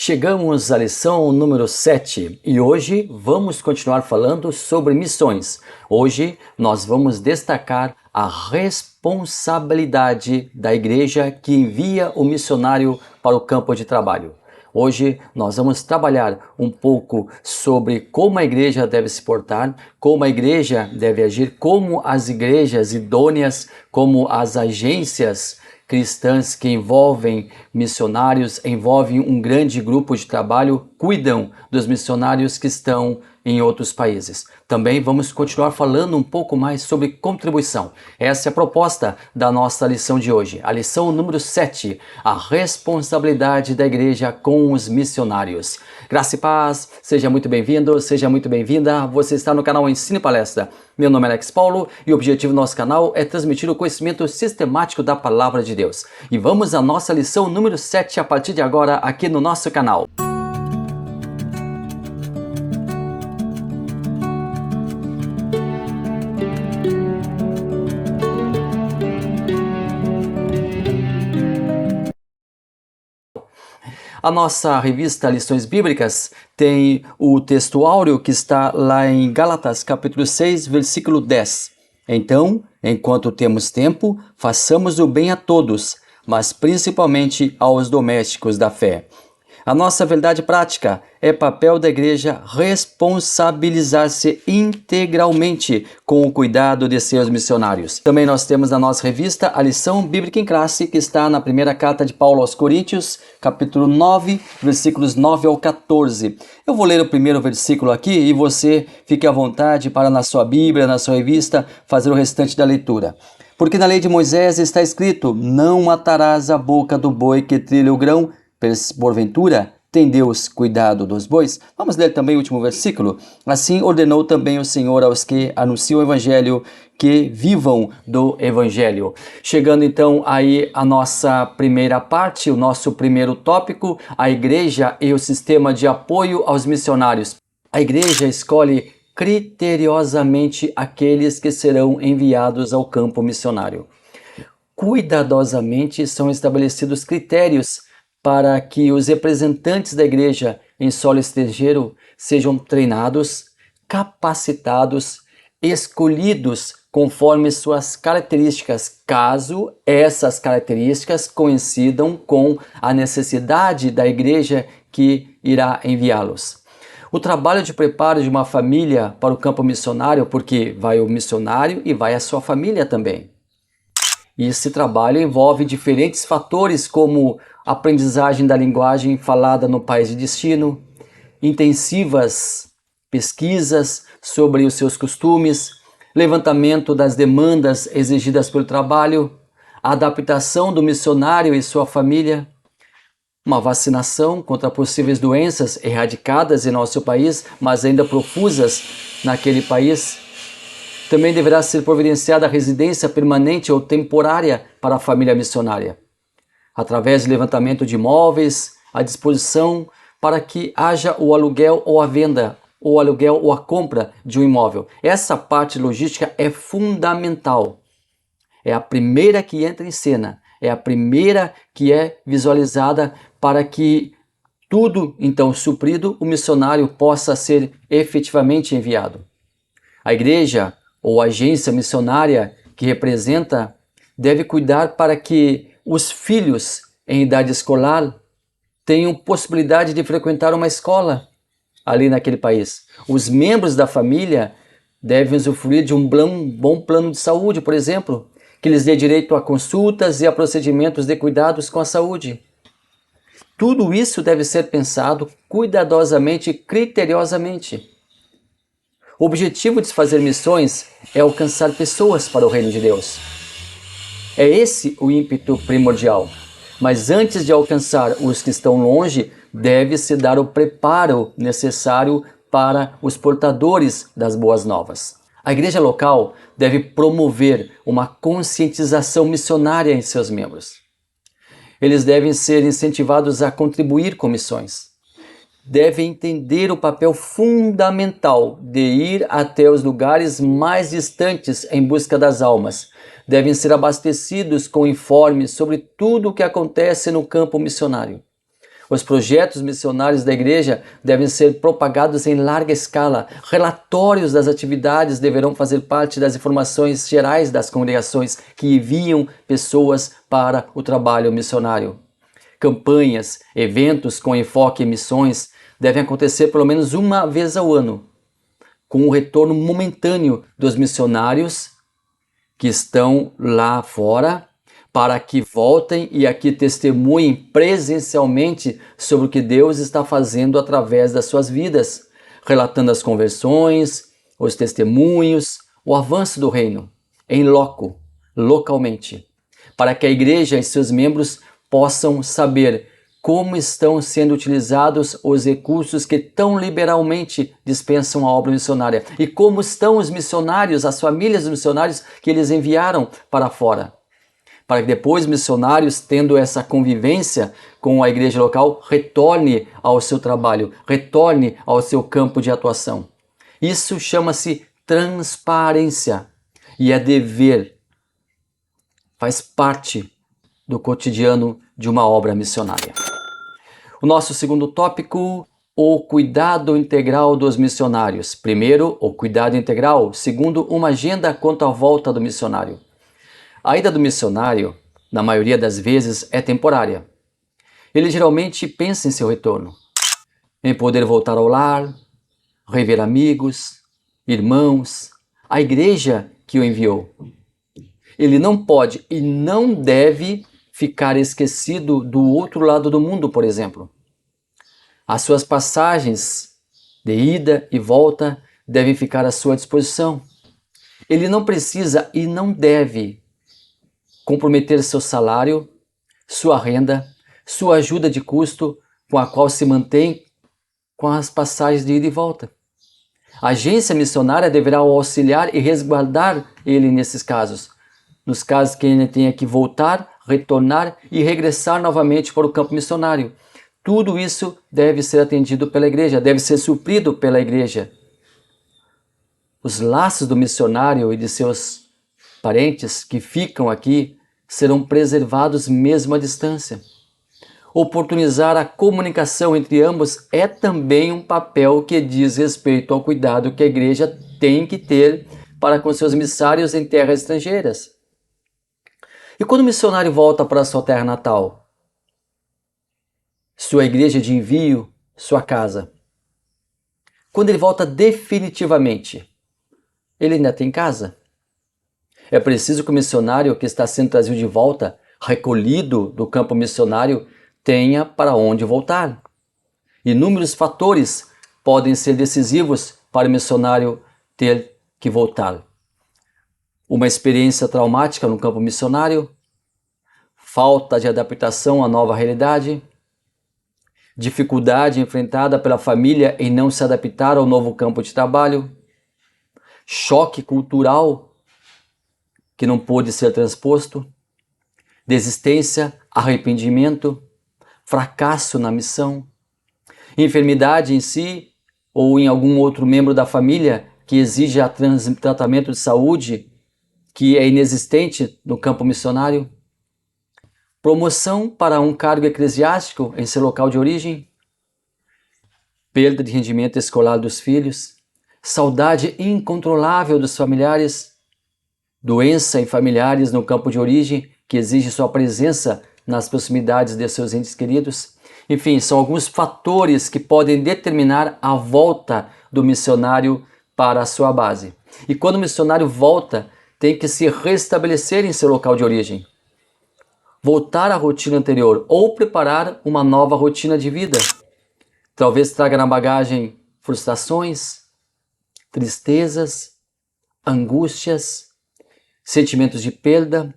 Chegamos à lição número 7 e hoje vamos continuar falando sobre missões. Hoje nós vamos destacar a responsabilidade da igreja que envia o missionário para o campo de trabalho. Hoje nós vamos trabalhar um pouco sobre como a igreja deve se portar, como a igreja deve agir, como as igrejas idôneas, como as agências cristãs que envolvem missionários, envolvem um grande grupo de trabalho, cuidam dos missionários que estão em outros países. Também vamos continuar falando um pouco mais sobre contribuição. Essa é a proposta da nossa lição de hoje. A lição número 7, a responsabilidade da igreja com os missionários. Graça e paz, seja muito bem-vindo, seja muito bem-vinda. Você está no canal Ensino e Palestra. Meu nome é Alex Paulo e o objetivo do nosso canal é transmitir o conhecimento sistemático da Palavra de Deus. E vamos à nossa lição número 7 a partir de agora aqui no nosso canal. A nossa revista Lições Bíblicas tem o texto áureo que está lá em Gálatas, capítulo 6, versículo 10. Então, enquanto temos tempo, façamos o bem a todos, mas principalmente aos domésticos da fé. A nossa verdade prática é papel da igreja responsabilizar-se integralmente com o cuidado de seus missionários. Também nós temos na nossa revista a lição bíblica em classe, que está na primeira carta de Paulo aos Coríntios, capítulo 9, versículos 9 ao 14. Eu vou ler o primeiro versículo aqui e você fique à vontade para na sua Bíblia, na sua revista, fazer o restante da leitura. Porque na lei de Moisés está escrito: não atarás a boca do boi que trilha o grão, porventura, tem Deus cuidado dos bois? Vamos ler também o último versículo. Assim ordenou também o Senhor aos que anunciam o Evangelho que vivam do Evangelho. Chegando então aí a nossa primeira parte, o nosso primeiro tópico, a igreja e o sistema de apoio aos missionários. A igreja escolhe criteriosamente aqueles que serão enviados ao campo missionário. Cuidadosamente são estabelecidos critérios para que os representantes da igreja em solo estrangeiro sejam treinados, capacitados, escolhidos conforme suas características, caso essas características coincidam com a necessidade da igreja que irá enviá-los. O trabalho de preparo de uma família para o campo missionário, porque vai o missionário e vai a sua família também. E esse trabalho envolve diferentes fatores como aprendizagem da linguagem falada no país de destino, intensivas pesquisas sobre os seus costumes, levantamento das demandas exigidas pelo trabalho, a adaptação do missionário e sua família, uma vacinação contra possíveis doenças erradicadas em nosso país, mas ainda profusas naquele país. Também deverá ser providenciada a residência permanente ou temporária para a família missionária, através de levantamento de imóveis à disposição para que haja o aluguel ou a venda, ou o aluguel ou a compra de um imóvel. Essa parte logística é fundamental. É a primeira que entra em cena, é a primeira que é visualizada para que tudo, então, suprido, o missionário possa ser efetivamente enviado. A igreja ou agência missionária que representa deve cuidar para que os filhos em idade escolar tenham possibilidade de frequentar uma escola ali naquele país. Os membros da família devem usufruir de um bom plano de saúde, por exemplo, que lhes dê direito a consultas e a procedimentos de cuidados com a saúde. Tudo isso deve ser pensado cuidadosamente e criteriosamente. O objetivo de se fazer missões é alcançar pessoas para o reino de Deus. É esse o ímpeto primordial. Mas antes de alcançar os que estão longe, deve-se dar o preparo necessário para os portadores das boas novas. A igreja local deve promover uma conscientização missionária em seus membros. Eles devem ser incentivados a contribuir com missões. Devem entender o papel fundamental de ir até os lugares mais distantes em busca das almas. Devem ser abastecidos com informes sobre tudo o que acontece no campo missionário. Os projetos missionários da igreja devem ser propagados em larga escala. Relatórios das atividades deverão fazer parte das informações gerais das congregações que enviam pessoas para o trabalho missionário. Campanhas, eventos com enfoque em missões devem acontecer pelo menos uma vez ao ano, com o retorno momentâneo dos missionários que estão lá fora, para que voltem e aqui testemunhem presencialmente sobre o que Deus está fazendo através das suas vidas, relatando as conversões, os testemunhos, o avanço do reino, em loco, localmente, para que a igreja e seus membros possam saber como estão sendo utilizados os recursos que tão liberalmente dispensam a obra missionária e como estão os missionários, as famílias dos missionários que eles enviaram para fora. Para que depois missionários, tendo essa convivência com a igreja local, retorne ao seu trabalho, retorne ao seu campo de atuação. Isso chama-se transparência e é dever, faz parte do cotidiano de uma obra missionária. O nosso segundo tópico, o cuidado integral dos missionários. Primeiro, o cuidado integral. Segundo, uma agenda quanto à volta do missionário. A ida do missionário, na maioria das vezes, é temporária. Ele geralmente pensa em seu retorno, em poder voltar ao lar, rever amigos, irmãos, a igreja que o enviou. Ele não pode e não deve ficar esquecido do outro lado do mundo, por exemplo. As suas passagens de ida e volta devem ficar à sua disposição. Ele não precisa e não deve comprometer seu salário, sua renda, sua ajuda de custo com a qual se mantém com as passagens de ida e volta. A agência missionária deverá auxiliar e resguardar ele nesses casos. Nos casos que ele tenha que voltar, retornar e regressar novamente para o campo missionário. Tudo isso deve ser atendido pela igreja, deve ser suprido pela igreja. Os laços do missionário e de seus parentes que ficam aqui serão preservados mesmo à distância. Oportunizar a comunicação entre ambos é também um papel que diz respeito ao cuidado que a igreja tem que ter para com seus missários em terras estrangeiras. E quando o missionário volta para sua terra natal? Sua igreja de envio, sua casa. Quando ele volta definitivamente, ele ainda tem casa? É preciso que o missionário que está sendo trazido de volta, recolhido do campo missionário, tenha para onde voltar. Inúmeros fatores podem ser decisivos para o missionário ter que voltar. Uma experiência traumática no campo missionário, falta de adaptação à nova realidade, dificuldade enfrentada pela família em não se adaptar ao novo campo de trabalho, choque cultural que não pôde ser transposto, desistência, arrependimento, fracasso na missão, enfermidade em si ou em algum outro membro da família que exija tratamento de saúde que é inexistente no campo missionário, promoção para um cargo eclesiástico em seu local de origem, perda de rendimento escolar dos filhos, saudade incontrolável dos familiares, doença em familiares no campo de origem que exige sua presença nas proximidades de seus entes queridos. Enfim, são alguns fatores que podem determinar a volta do missionário para a sua base. E quando o missionário volta, tem que se restabelecer em seu local de origem, voltar à rotina anterior ou preparar uma nova rotina de vida. Talvez traga na bagagem frustrações, tristezas, angústias, sentimentos de perda,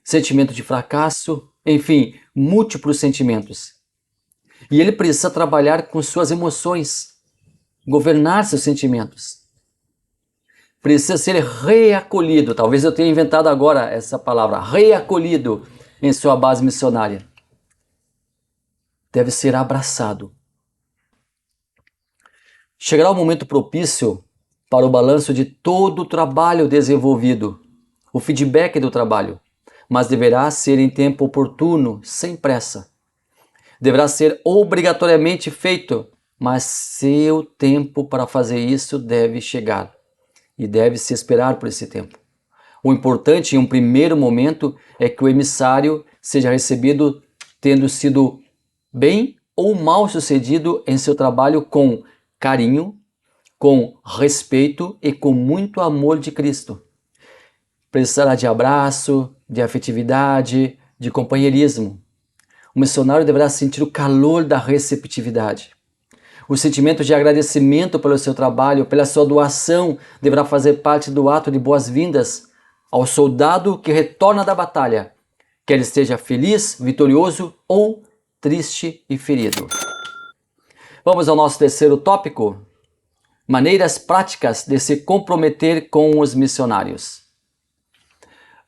sentimento de fracasso, enfim, múltiplos sentimentos. E ele precisa trabalhar com suas emoções, governar seus sentimentos. Precisa ser reacolhido, talvez eu tenha inventado agora essa palavra, reacolhido em sua base missionária. Deve ser abraçado. Chegará o momento propício para o balanço de todo o trabalho desenvolvido, o feedback do trabalho, mas deverá ser em tempo oportuno, sem pressa. deverá ser obrigatoriamente feito, mas seu tempo para fazer isso deve chegar e deve se esperar por esse tempo. O importante em um primeiro momento é que o emissário seja recebido tendo sido bem ou mal sucedido em seu trabalho com carinho, com respeito e com muito amor de Cristo. Precisará de abraço, de afetividade, de companheirismo. O missionário deverá sentir o calor da receptividade. O sentimento de agradecimento pelo seu trabalho, pela sua doação, deverá fazer parte do ato de boas-vindas ao soldado que retorna da batalha, quer ele esteja feliz, vitorioso ou triste e ferido. Vamos ao nosso terceiro tópico: maneiras práticas de se comprometer com os missionários.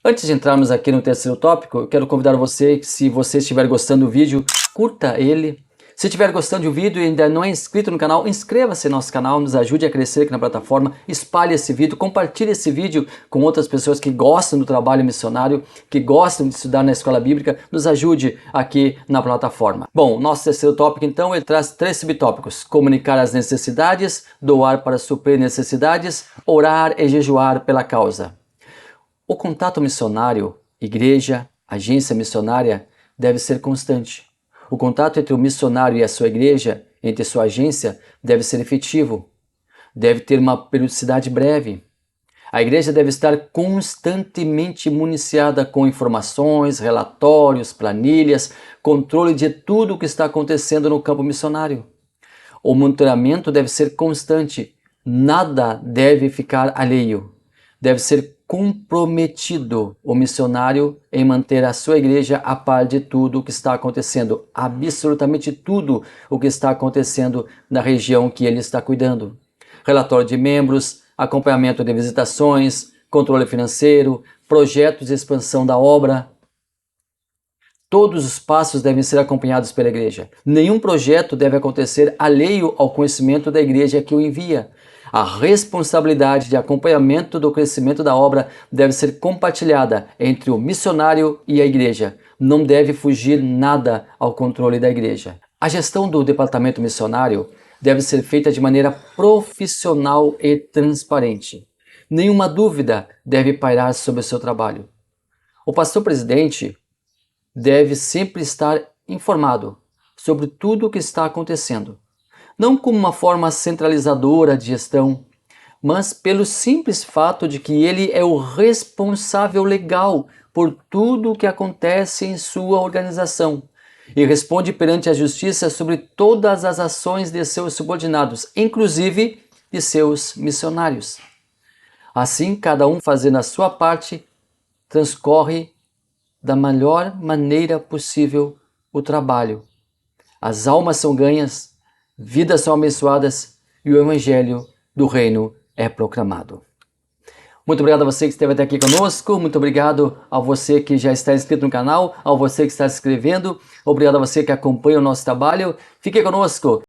Antes de entrarmos aqui no terceiro tópico, eu quero convidar você que, se você estiver gostando do vídeo, curta ele. Se estiver gostando do vídeo e ainda não é inscrito no canal, inscreva-se no nosso canal, nos ajude a crescer aqui na plataforma, espalhe esse vídeo, compartilhe esse vídeo com outras pessoas que gostam do trabalho missionário, que gostam de estudar na escola bíblica, nos ajude aqui na plataforma. Bom, nosso terceiro tópico então, ele traz 3 subtópicos: comunicar as necessidades, doar para suprir necessidades, orar e jejuar pela causa. O contato missionário, igreja, agência missionária, deve ser constante. O contato entre o missionário e a sua igreja, entre sua agência, deve ser efetivo. Deve ter uma periodicidade breve. A igreja deve estar constantemente municiada com informações, relatórios, planilhas, controle de tudo o que está acontecendo no campo missionário. O monitoramento deve ser constante. Nada deve ficar alheio. Deve ser comprometido o missionário em manter a sua igreja a par de tudo o que está acontecendo, absolutamente tudo o que está acontecendo na região que ele está cuidando. Relatório de membros, acompanhamento de visitações, controle financeiro, projetos de expansão da obra. Todos os passos devem ser acompanhados pela igreja. Nenhum projeto deve acontecer alheio ao conhecimento da igreja que o envia. A responsabilidade de acompanhamento do crescimento da obra deve ser compartilhada entre o missionário e a igreja. Não deve fugir nada ao controle da igreja. A gestão do departamento missionário deve ser feita de maneira profissional e transparente. Nenhuma dúvida deve pairar sobre o seu trabalho. O pastor-presidente deve sempre estar informado sobre tudo o que está acontecendo. Não como uma forma centralizadora de gestão, mas pelo simples fato de que ele é o responsável legal por tudo o que acontece em sua organização e responde perante a justiça sobre todas as ações de seus subordinados, inclusive de seus missionários. Assim, cada um fazendo a sua parte, transcorre da melhor maneira possível o trabalho. As almas são ganhas, vidas são abençoadas e o evangelho do reino é proclamado. Muito obrigado a você que esteve até aqui conosco, muito obrigado a você que já está inscrito no canal, a você que está se inscrevendo, obrigado a você que acompanha o nosso trabalho. Fique conosco.